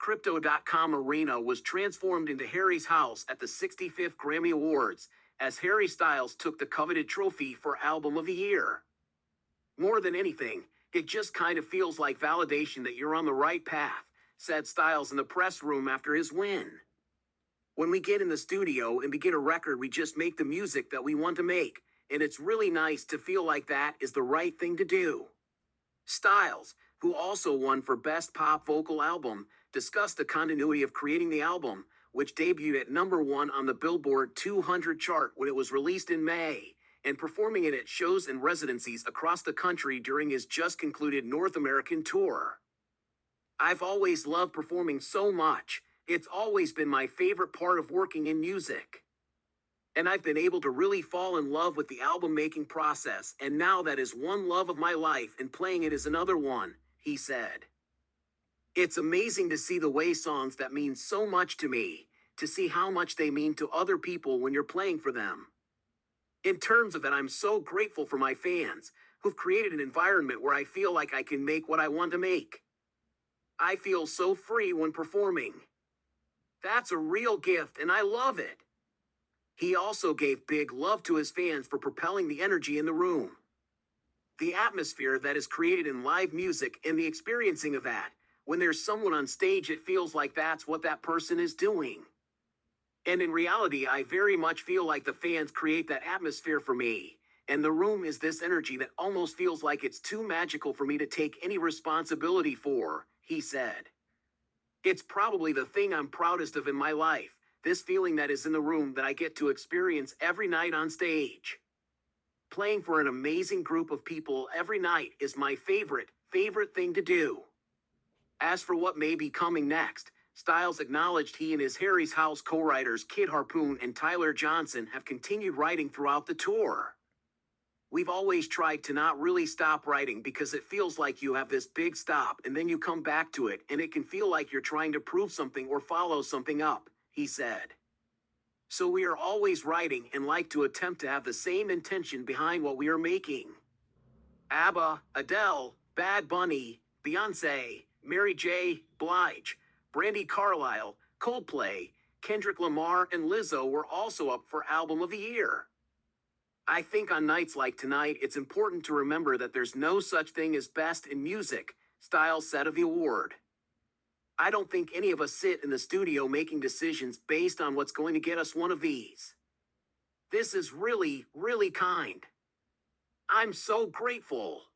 Crypto.com arena was transformed into Harry's house at the 65th Grammy Awards, as Harry Styles took the coveted trophy for Album of the Year. More than anything, it just kind of feels like validation that you're on the right path, said Styles in the press room after his win. When we get in the studio and begin a record, we just make the music that we want to make, and it's really nice to feel like that is the right thing to do. Styles, who also won for Best Pop Vocal Album, discussed the continuity of creating the album, which debuted at #1 on the Billboard 200 chart when it was released in May, and performing it at shows and residencies across the country during his just-concluded North American tour. I've always loved performing so much. It's always been my favorite part of working in music. And I've been able to really fall in love with the album-making process, and now that is one love of my life and playing it is another one, he said. It's amazing to see the way songs that mean so much to me, to see how much they mean to other people when you're playing for them. In terms of it, I'm so grateful for my fans, who've created an environment where I feel like I can make what I want to make. I feel so free when performing. That's a real gift, and I love it. He also gave big love to his fans for propelling the energy in the room. The atmosphere that is created in live music and the experiencing of that, when there's someone on stage, it feels like that's what that person is doing. And in reality, I very much feel like the fans create that atmosphere for me, and the room is this energy that almost feels like it's too magical for me to take any responsibility for, he said. It's probably the thing I'm proudest of in my life, this feeling that is in the room that I get to experience every night on stage. Playing for an amazing group of people every night is my favorite thing to do. As for what may be coming next, Styles acknowledged he and his Harry's House co-writers Kid Harpoon and Tyler Johnson have continued writing throughout the tour. We've always tried to not really stop writing because it feels like you have this big stop and then you come back to it and it can feel like you're trying to prove something or follow something up, he said. So we are always writing and like to attempt to have the same intention behind what we are making. ABBA, Adele, Bad Bunny, Beyonce, Mary J. Blige, Brandi Carlile, Coldplay, Kendrick Lamar, and Lizzo were also up for Album of the Year. I think on nights like tonight, it's important to remember that there's no such thing as best in music, Styles said of the award. I don't think any of us sit in the studio making decisions based on what's going to get us one of these. This is really, really kind. I'm so grateful.